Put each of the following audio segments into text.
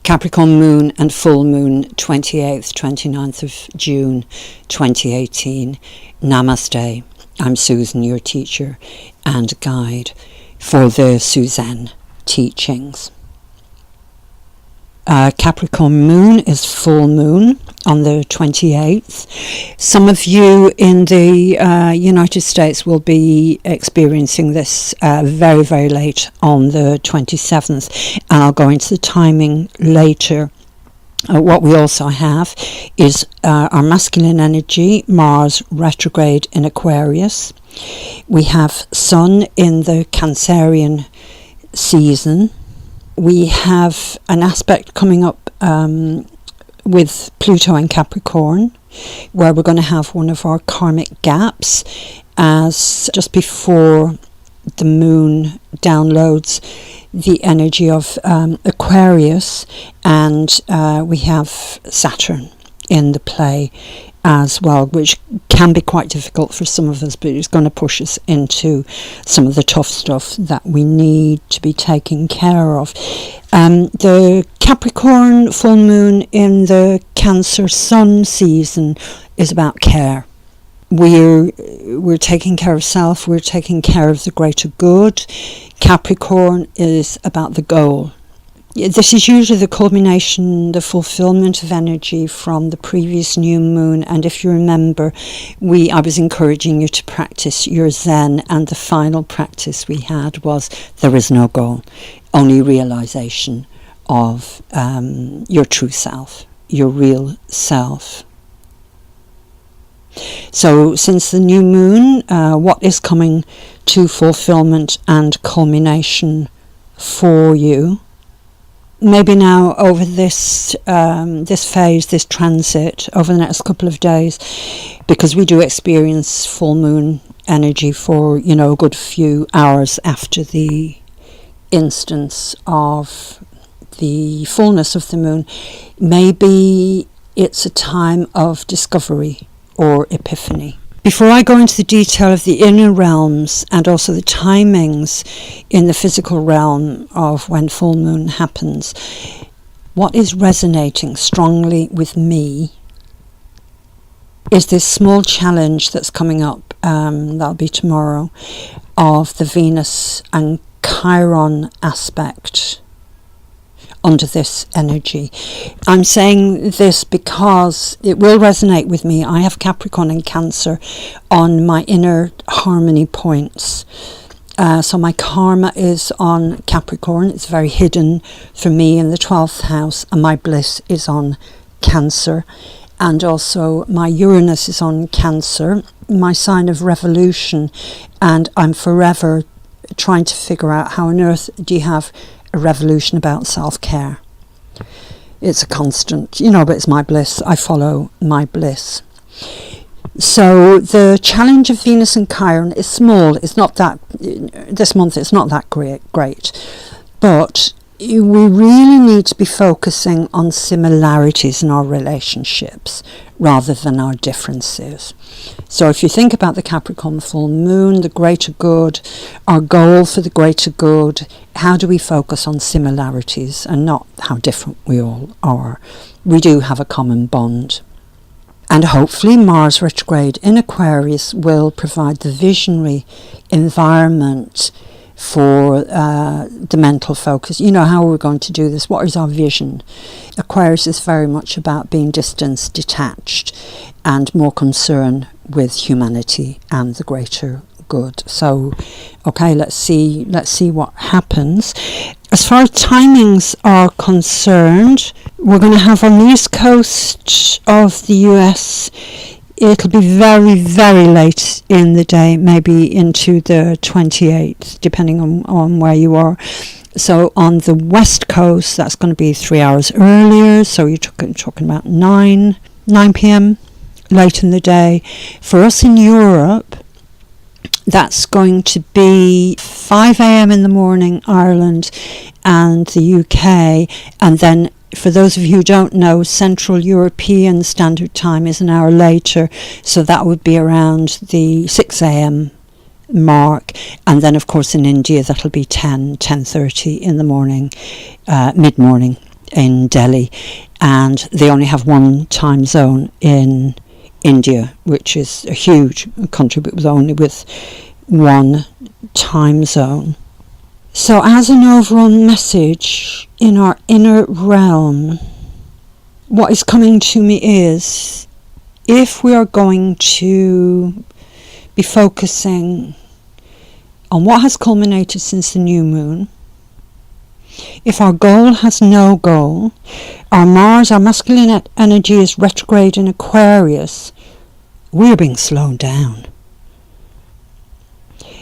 Capricorn moon and full moon 28th, 29th of June 2018. Namaste. I'm SuZen, your teacher and guide for the SuZen teachings. Capricorn moon is full moon on the 28th. Some of you in the United States will be experiencing this very, very late on the 27th, and I'll go into the timing later. What we also have is our masculine energy, Mars retrograde in Aquarius. We have Sun in the Cancerian season. We have an aspect coming up with Pluto and Capricorn, where we're going to have one of our karmic gaps as just before the moon downloads the energy of Aquarius, and we have Saturn in the play as well, which can be quite difficult for some of us, but it's going to push us into some of the tough stuff that we need to be taking care of. The Capricorn full moon in the Cancer Sun season is about care. We're taking care of self, we're taking care of the greater good. Capricorn is about the goal. This is usually the culmination, the fulfilment of energy from the previous new moon. And if you remember, I was encouraging you to practice your Zen, and the final practice we had was there is no goal, only realization of your true self, your real self. So since the new moon, what is coming to fulfillment and culmination for you? Maybe now over this phase, this transit, over the next couple of days, because we do experience full moon energy for, a good few hours after the instance of the fullness of the moon. Maybe it's a time of discovery or epiphany. Before I go into the detail of the inner realms and also the timings in the physical realm of when full moon happens, what is resonating strongly with me is this small challenge that's coming up, that'll be tomorrow, of the Venus and Chiron aspect under this energy. I'm saying this because it will resonate with me. I have Capricorn and Cancer on my inner harmony points. So my karma is on Capricorn. It's very hidden for me in the 12th house, and my bliss is on Cancer. And also my Uranus is on Cancer, my sign of revolution, and I'm forever trying to figure out how on earth do you have a revolution about self-care. It's a constant, but it's my bliss. I follow my bliss. So the challenge of Venus and Chiron is small. It's not that, this month it's not that great, but we really need to be focusing on similarities in our relationships rather than our differences. So if you think about the Capricorn full moon, the greater good, our goal for the greater good, how do we focus on similarities and not how different we all are? We do have a common bond. And hopefully Mars retrograde in Aquarius will provide the visionary environment for the mental focus. How we're going to do this. What is our vision? Aquarius is very much about being distanced, detached, and more concerned with humanity and the greater good. So, okay, let's see what happens. As far as timings are concerned, we're going to have on the east coast of the US, it'll be very, very late in the day, maybe into the 28th, depending on where you are. So on the west coast, that's going to be 3 hours earlier. So you're talking about 9 p.m. late in the day. For us in Europe, that's going to be 5 a.m. in the morning, Ireland and the UK, and then for those of you who don't know, Central European Standard Time is an hour later, so that would be around the 6 a.m. mark. And then, of course, in India, that'll be 10:30 in the morning, mid-morning in Delhi, and they only have one time zone in India, which is a huge country, but only with one time zone. So as an overall message in our inner realm, what is coming to me is, if we are going to be focusing on what has culminated since the new moon, if our goal has no goal, our Mars, our masculine energy is retrograde in Aquarius, we're being slowed down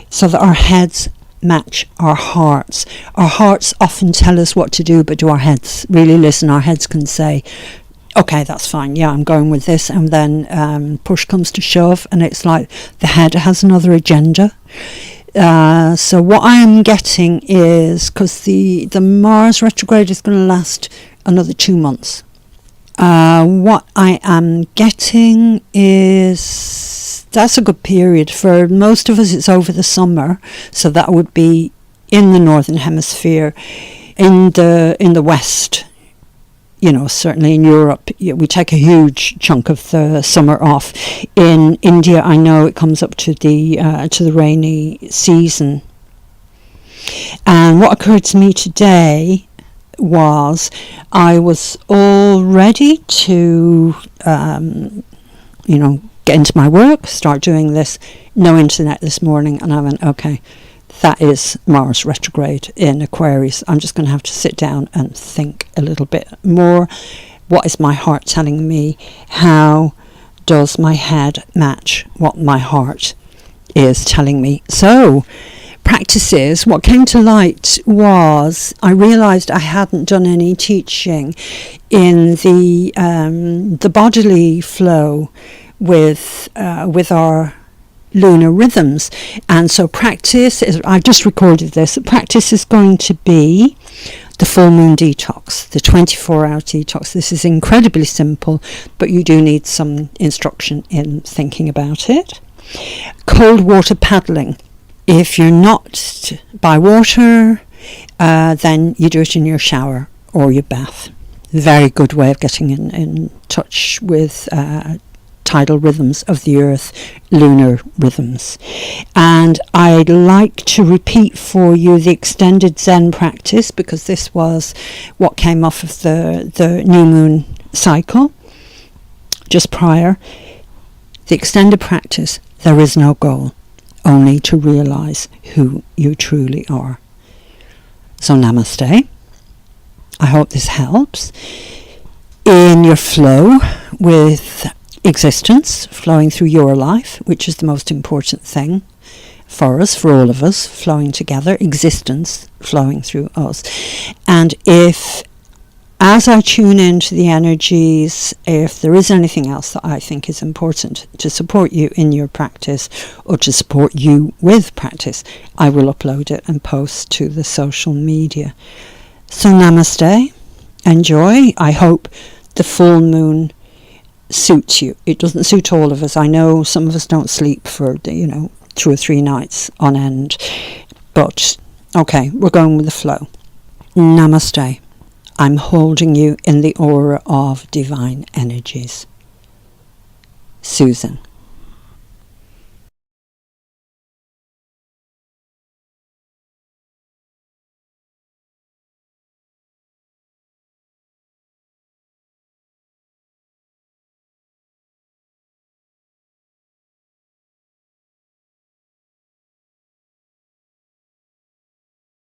so that our heads match our hearts. Our hearts often tell us what to do, but do our heads really listen? Our heads can say, okay, that's fine, yeah, I'm going with this, and then push comes to shove, and it's like the head has another agenda. So what I am getting is, because the Mars retrograde is going to last another 2 months, what I am getting is, that's a good period. For most of us it's over the summer, so that would be in the northern hemisphere. In the west, certainly in Europe, we take a huge chunk of the summer off. In India, I know it comes up to the rainy season. And what occurred to me today was, I was all ready to, get into my work, start doing this. No internet this morning, and I went, okay, that is Mars retrograde in Aquarius. I'm just going to have to sit down and think a little bit more. What is my heart telling me? How does my head match what my heart is telling me? So, practices. What came to light was, I realised I hadn't done any teaching in the bodily flow with our lunar rhythms, and so practice is, I just recorded this, practice is going to be the full moon detox, the 24-hour detox. This is incredibly simple, but you do need some instruction in thinking about it. Cold water paddling. If you're not by water, then you do it in your shower or your bath. Very good way of getting in touch with tidal rhythms of the earth, lunar rhythms. And I'd like to repeat for you the extended Zen practice, because this was what came off of the new moon cycle just prior. The extended practice, there is no goal, only to realize who you truly are. So namaste. I hope this helps in your flow with existence, flowing through your life, which is the most important thing for us, for all of us, flowing together, existence flowing through us. And if, as I tune into the energies, if there is anything else that I think is important to support you in your practice, or to support you with practice, I will upload it and post to the social media. So namaste, enjoy. I hope the full moon suits you. It doesn't suit all of us. I know some of us don't sleep for 2 or 3 nights on end, but okay, we're going with the flow. Namaste. I'm holding you in the aura of divine energies. SuZen.